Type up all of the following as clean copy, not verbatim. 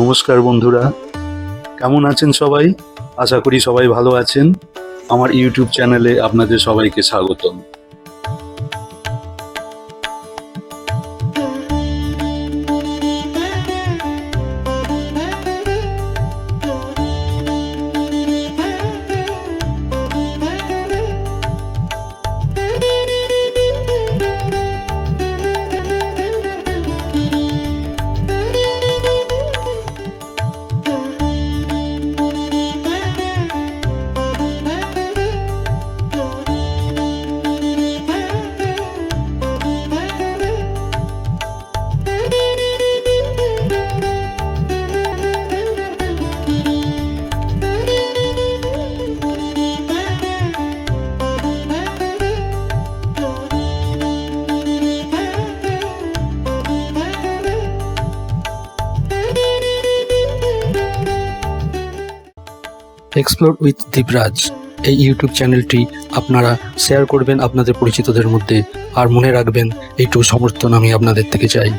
নমস্কার বন্ধুরা, কেমন আছেন সবাই? আশা করি সবাই ভালো আছেন। আমার ইউটিউব চ্যানেলে আপনাদের সবাইকে স্বাগতম। এক্সপ্লোর উইথ দীপরাজ এই ইউটিউব চ্যানেলটি আপনারা শেয়ার করবেন আপনাদের পরিচিতদের মধ্যে, আর মনে রাখবেন এইটুকু সমর্থন আমি আপনাদের থেকে চাই।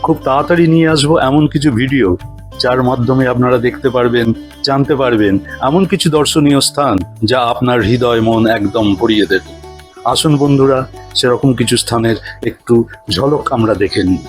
খুব তাড়াতাড়ি নিয়ে আসবো এমন কিছু ভিডিও যার মাধ্যমে আপনারা দেখতে পারবেন, জানতে পারবেন এমন কিছু দর্শনীয় স্থান যা আপনার হৃদয় মন একদম ভরিয়ে দেবে। আসুন বন্ধুরা, সেরকম কিছু স্থানের একটু ঝলক আমরা দেখে নিই।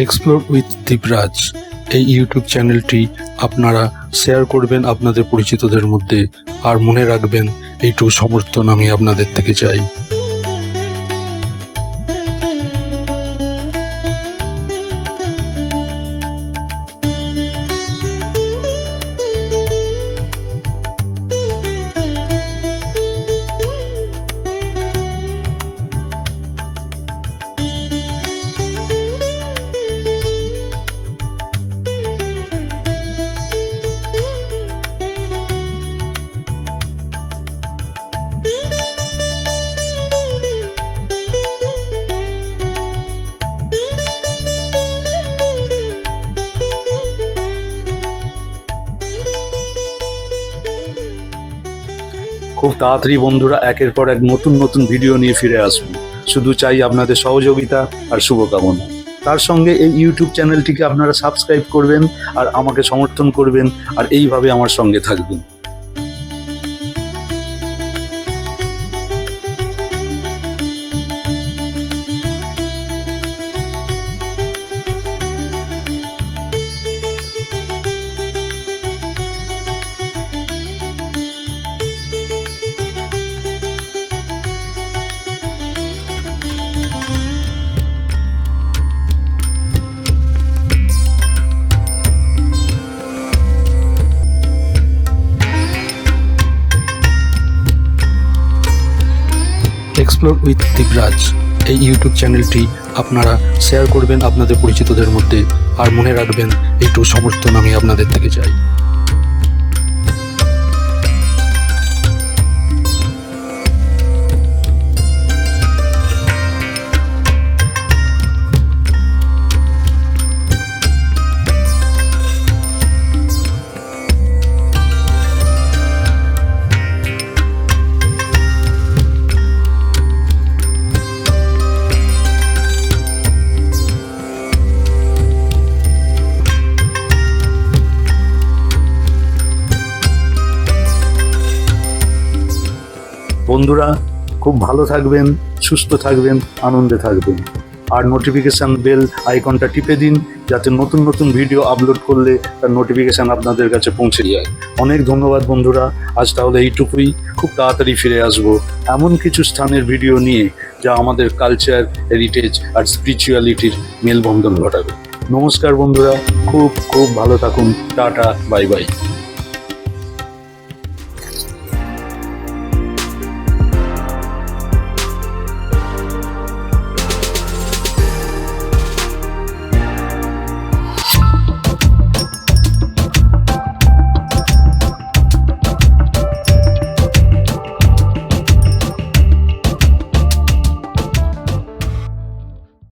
এক্সপ্লোর উইথ দীপরাজ এই ইউটিউব চ্যানেলটি আপনারা শেয়ার করবেন আপনাদের পরিচিতদের মধ্যে, আর মনে রাখবেন এইটুকু সমর্থন আমি আপনাদের থেকে চাই। খুব তাড়াতাড়ি বন্ধুরা একের পর এক নতুন নতুন ভিডিও নিয়ে ফিরে আসবো। শুধু চাই আপনাদের সহযোগিতা আর শুভকামনা। তার সঙ্গে এই ইউটিউব চ্যানেলটিকে আপনারা সাবস্ক্রাইব করবেন আর আমাকে সমর্থন করবেন, আর এইভাবে আমার সঙ্গে থাকবেন। এক্সপ্লোর উইথ দীপরাজ এই ইউটিউব চ্যানেলটি আপনারা শেয়ার করবেন আপনাদের পরিচিতদের মধ্যে, আর মনে রাখবেন এইটুকু সমর্থন আমি আপনাদের থেকে চাই। বন্ধুরা, খুব ভালো থাকবেন, সুস্থ থাকবেন, আনন্দে থাকবেন। আর নোটিফিকেশান বেল আইকনটা টিপে দিন, যাতে নতুন নতুন ভিডিও আপলোড করলে তার নোটিফিকেশান আপনাদের কাছে পৌঁছে যায়। অনেক ধন্যবাদ বন্ধুরা, আজ তাহলে এইটুকুই। খুব তাড়াতাড়ি ফিরে আসব এমন কিছু স্থানের ভিডিও নিয়ে যা আমাদের কালচার, হেরিটেজ আর স্পিরিচুয়ালিটির মেলবন্ধন ঘটাবে। নমস্কার বন্ধুরা, খুব খুব ভালো থাকুন। Tata, bye bye.